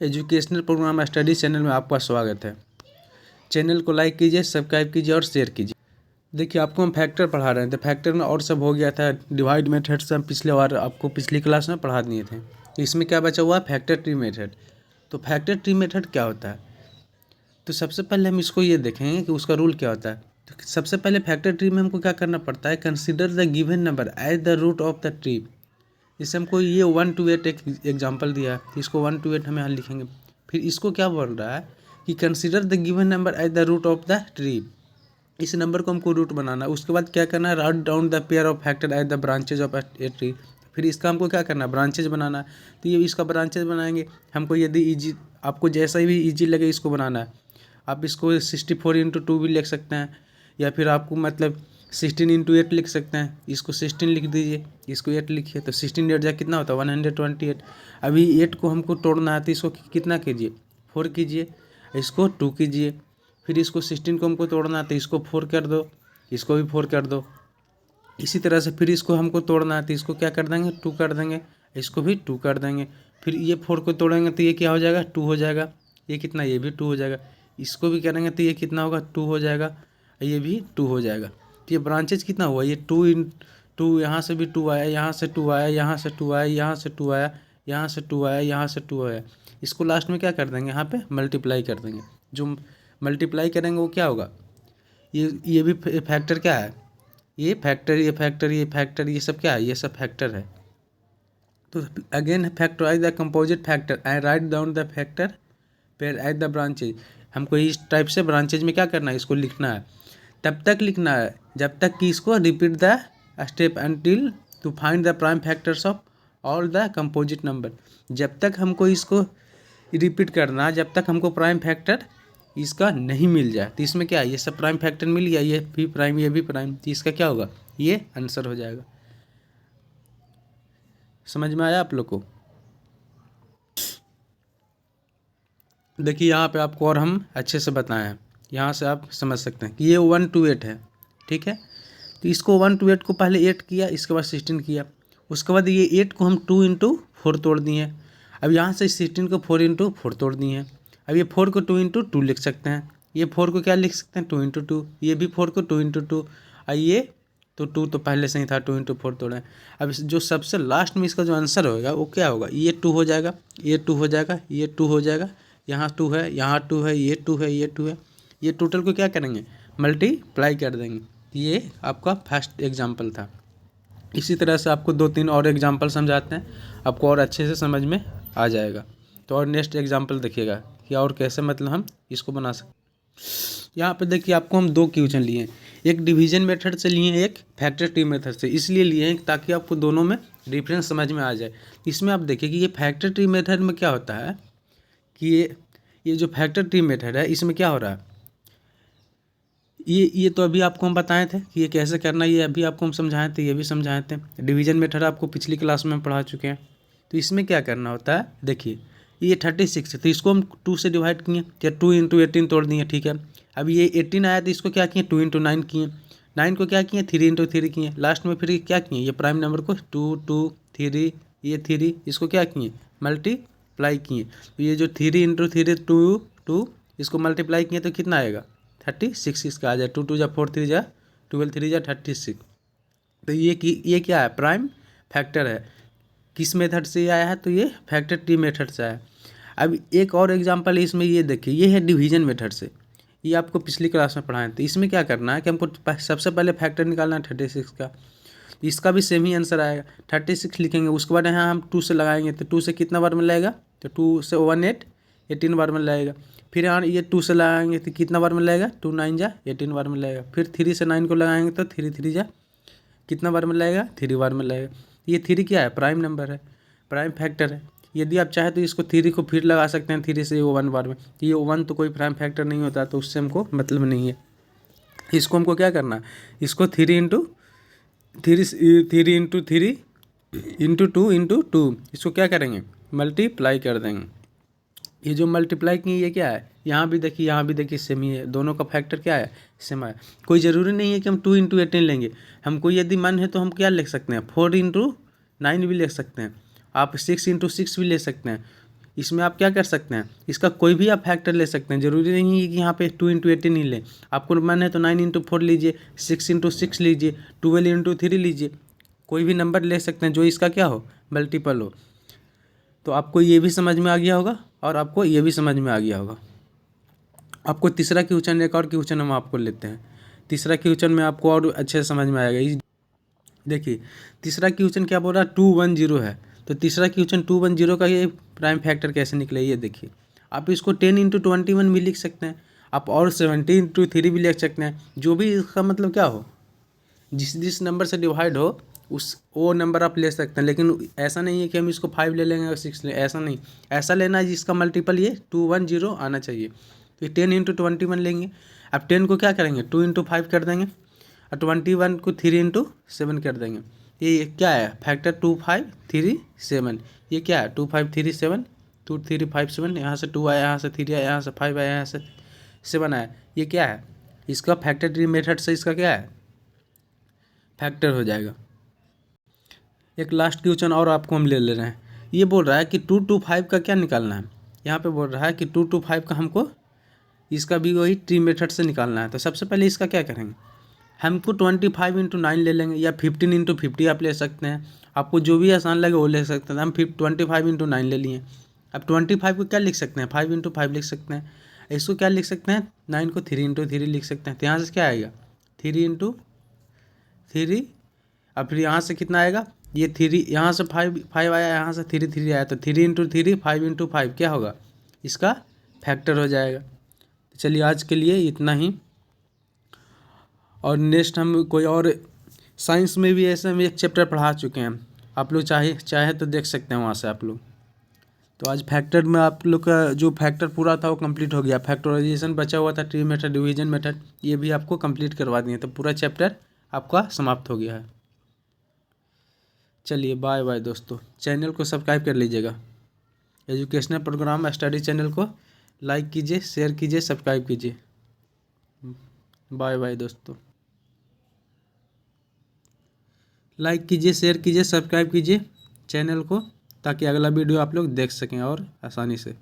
Educational programme study channel में आपका स्वागत है। चैनल को लाइक कीजिए, सब्सक्राइब कीजिए और शेयर कीजिए। देखिए, आपको हम फैक्टर पढ़ा रहे थे। फैक्टर में और सब हो गया था। डिवाइड मेथड से हम पिछले बार आपको पिछली क्लास में पढ़ा दिए थे। तो इसमें क्या बचा हुआ है? Factor tree method. तो फैक्टर ट्री मेथड क्या होता है? तो सबसे पहले हम इसको ये देखेंगे कि उसका रूल क्या होता है। तो सबसे पहले फैक्टर ट्री में हमको क्या करना पड़ता है? Consider the given number as the root of the tree. इससे हमको ये 1 to 8 एक एग्जाम्पल दिया है। इसको 1 to 8 हम यहाँ लिखेंगे। फिर इसको क्या बोल रहा है कि consider the given number as the root of the tree. इस नंबर को हमको रूट बनाना है। उसके बाद क्या करना है? Write down the pair of factor as the branches of a tree. फिर इसका हमको क्या करना है? ब्रांचेज बनाना है। तो ये इसका ब्रांचेज बनाएंगे। हमको यदि ईजी, आपको जैसा भी ईजी लगे इसको बनाना है। आप इसको 64/2 भी लिख सकते हैं, या फिर आपको मतलब 16/8 लिख सकते हैं। इसको 16 लिख दीजिए, इसको 8 लिखिए। तो 16 8 जा कितना होता है? 128। अभी 8 को हमको तोड़ना है तो इसको कितना कीजिए? 4 कीजिए। इसको 2 कीजिए। फिर इसको 16 को हमको तोड़ना है तो इसको 4 कर दो, इसको भी 4 कर दो। इसी तरह से फिर इसको हमको तोड़ना है तो इसको क्या कर देंगे? 2 कर देंगे। इसको भी 2 कर देंगे। फिर ये 4 को तोड़ेंगे तो ये क्या हो जाएगा? 2 हो जाएगा। ये कितना? ये भी 2 हो जाएगा। इसको भी करेंगे तो ये कितना होगा? 2 हो जाएगा। ये भी 2 हो जाएगा। तो ये ब्रांचेज कितना हुआ? ये 2 यहाँ से भी 2 आया, यहाँ से 2 आया, यहाँ से 2 आया, यहाँ से 2 आया, यहाँ से 2 आया, यहाँ से 2 आया। इसको लास्ट में क्या कर देंगे? यहाँ पे मल्टीप्लाई कर देंगे। जो मल्टीप्लाई करेंगे वो क्या होगा? ये भी फैक्टर क्या है? ये फैक्टर, ये फैक्टर, ये फैक्टर, ये सब क्या है? ये सब फैक्टर है। तो again factorise the composite factor and write down the factor pair at the branches. हमको इस टाइप से ब्रांचेज में क्या करना है? इसको लिखना है। तब तक लिखना है जब तक कि इसको repeat the step until to find the prime factors of all the composite number. जब तक हमको इसको रिपीट करना है, जब तक हमको प्राइम फैक्टर इसका नहीं मिल जाए। तो इसमें क्या है? ये सब प्राइम फैक्टर मिल गया, ये भी प्राइम, ये भी प्राइम। तो इसका क्या होगा? ये आंसर हो जाएगा। समझ में आया आप लोग को? देखिए, यहाँ पे आपको और हम अच्छे से बताए हैं। यहाँ से आप समझ सकते हैं कि ये 1 to 8 है, ठीक है। तो इसको 1 to 8 को पहले 8 किया, इसके बाद 16 किया। उसके बाद ये 8 को हम 2 into 4 तोड़ दिए। अब यहाँ से 16 को 4 into 4 तोड़ दिए। अब ये 4 को 2 into 2 लिख सकते हैं। ये 4 को क्या लिख सकते हैं? 2 into 2। ये भी 4 को 2 into 2। और ये तो 2 तो पहले से ही था, 2 into 4 तोड़े। अब जो सबसे लास्ट में इसका जो आंसर होगा वो क्या होगा? ये 2 हो जाएगा, ये 2 हो जाएगा, ये 2 हो जाएगा, यहाँ 2 है, यहाँ 2 है, ये 2 है, ये 2 है। ये टोटल को क्या करेंगे? मल्टीप्लाई कर देंगे। ये आपका फर्स्ट एग्जाम्पल था। इसी तरह से आपको 2-3 और एग्जाम्पल समझाते हैं, आपको और अच्छे से समझ में आ जाएगा। तो और नेक्स्ट एग्जाम्पल देखिएगा कि और कैसे मतलब हम इसको बना सकते। यहाँ पे देखिए, आपको हम 2 क्वेश्चन लिए हैं। एक डिवीजन मेथड से लिए हैं, एक फैक्टर ट्री मेथड से। इसलिए लिए हैं ताकि आपको दोनों में डिफरेंस समझ में आ जाए। इसमें आप देखिए कि ये फैक्टर ट्री मेथड में क्या होता है कि ये जो फैक्टर ट्री मेथड है, इसमें क्या हो रहा है? ये तो अभी आपको हम बताए थे कि ये कैसे करना है। ये अभी आपको हम समझाए थे, ये भी समझाए थे। डिवीजन मेथड आपको पिछली क्लास में हम पढ़ा चुके हैं। तो इसमें क्या करना होता है? देखिए, ये 36 है तो इसको हम 2 से डिवाइड किए, या 2 into 18 तोड़ दिए, ठीक है। अब ये 18 आया तो इसको क्या किए? 2 into 9 किए। 9 को क्या किए? 3 into 3 किए। लास्ट में फिर क्या किए? ये प्राइम नंबर को 2 2 3, ये 3, इसको क्या किए? मल्टीप्लाई किए। तो ये जो 3 into 3 2 इसको मल्टीप्लाई किए तो कितना आएगा? 36 इसका आ जाए। 2 2 जा 4 3 जा 12 3 जा 36। तो ये क्या है? प्राइम फैक्टर है। किस मेथड से आया है? तो ये फैक्टर ट्री मेथड से आया है। अब एक और एग्जांपल है इसमें, ये देखिए, ये है डिवीजन मेथड से। ये आपको पिछली क्लास में पढ़ाए थे। इसमें क्या करना है कि हमको सबसे पहले फैक्टर निकालना है 36 का। इसका भी सेम ही आंसर आएगा। 36 लिखेंगे, उसके बाद यहाँ हम 2 से लगाएंगे तो 2 से कितना बार में लगेगा? तो 2 से 18 बार में लगेगा। फिर यहाँ ये 2 से लगाएंगे तो कितना बार में लगेगा? 2 9 जा 18 बार में लगेगा। फिर 3 से 9 को लगाएंगे तो 3 3 जा कितना बार में लगेगा? 3 बार में लगेगा। ये 3 क्या है? प्राइम नंबर है, प्राइम फैक्टर है। यदि आप चाहें तो इसको 3 को फिर लगा सकते हैं 3 से 1 बार में। तो ये 1 तो कोई प्राइम फैक्टर नहीं होता, तो उससे हमको मतलब नहीं है। इसको हमको क्या करना है? इसको 3 into 3 into 2 into 2 इसको क्या करेंगे? मल्टीप्लाई कर देंगे। ये जो मल्टीप्लाई किए ये क्या है? यहाँ भी देखिए, यहाँ भी देखिए, सेम ही है। दोनों का फैक्टर क्या है? सेम है। कोई ज़रूरी नहीं है कि हम 2 into 18 लेंगे। हमको यदि मन है तो हम क्या लिख सकते हैं? 4 into 9 भी ले सकते हैं। आप 6 into 6 भी ले सकते हैं। इसमें आप क्या कर सकते हैं, इसका कोई भी आप फैक्टर ले सकते हैं। ज़रूरी नहीं है कि यहाँ पे 2 × 18 ही लें, आपको मन है तो 9 × 4 लीजिए, 6 × 6 लीजिए, 12 × 3 लीजिए, कोई भी नंबर ले सकते हैं जो इसका क्या हो, मल्टीपल हो। तो आपको ये भी समझ में आ गया होगा और आपको ये भी समझ में आ गया होगा। आपको तीसरा क्वेश्चन, एक और क्वेश्चन हम आपको लेते हैं। तीसरा क्वेश्चन में आपको और अच्छे से समझ में आएगा। देखिए तीसरा क्वेश्चन क्या बोल रहा है, 210 है। तो तीसरा क्वेश्चन 210 का ये प्राइम फैक्टर कैसे निकले, ये देखिए। आप इसको 10 × 21 भी लिख सकते हैं, आप और 70 × 3 भी लिख सकते हैं। जो भी इसका मतलब क्या हो, जिस नंबर से डिवाइड हो उस वो नंबर आप ले सकते हैं। लेकिन ऐसा नहीं है कि हम इसको 5 ले लेंगे और 6 ले, ऐसा नहीं। ऐसा लेना है जिसका मल्टीपल ये 210 आना चाहिए। तो 10 × 21 लेंगे। अब 10 को क्या करेंगे, 2 × 5 कर देंगे और 21 को 3 × 7 कर देंगे। ये क्या है, फैक्टर 2 5 3 7। ये क्या है, 2 5 3 7, 2 3 5 7। यहाँ से 2 आया, यहाँ से 3 आया, यहाँ से 5 आया, यहाँ से 7 आया। ये क्या है, इसका फैक्टर ट्री मेथड से इसका क्या है, फैक्टर हो जाएगा। एक लास्ट क्वेश्चन और आपको हम ले रहे हैं। ये बोल रहा है कि 2 to 5 का क्या निकालना है। यहाँ पे बोल रहा है कि 2 to 5 का हमको इसका भी वही ट्री मेथड से निकालना है। तो सबसे पहले इसका क्या करेंगे, हमको 25 × 9 ले लेंगे या 15 × 50 आप ले सकते हैं। आपको जो भी आसान लगे वो ले सकते हैं। हम 25 × 9 ले लिए। अब 25 को क्या लिख सकते हैं, 5 × 5 लिख सकते हैं। इसको क्या लिख सकते हैं, 9 को 3 × 3 लिख सकते हैं। तो यहाँ से क्या आएगा, 3 × 3। अब फिर यहाँ से कितना आएगा, ये 3, यहाँ से 5 आया, यहाँ से 3 आया। तो 3 × 3 5 × 5 क्या होगा, इसका फैक्टर हो जाएगा। चलिए आज के लिए इतना ही, और नेक्स्ट हम कोई और साइंस में भी ऐसे हम एक चैप्टर पढ़ा चुके हैं। आप लोग चाहे तो देख सकते हैं वहाँ से आप लोग। तो आज फैक्टर में आप लोग का जो फैक्टर पूरा था वो कंप्लीट हो गया। फैक्टराइजेशन बचा हुआ था, ट्री मेथड, डिवीजन मेथड, ये भी आपको कंप्लीट करवा दिए। तो पूरा चैप्टर आपका समाप्त हो गया है। चलिए बाय बाय दोस्तों। चैनल को सब्सक्राइब कर लीजिएगा। एजुकेशनल प्रोग्राम स्टडी चैनल को लाइक कीजिए, शेयर कीजिए, सब्सक्राइब कीजिए। बाय बाय दोस्तों। लाइक कीजिए, शेयर कीजिए, सब्सक्राइब कीजिए चैनल को, ताकि अगला वीडियो आप लोग देख सकें और आसानी से।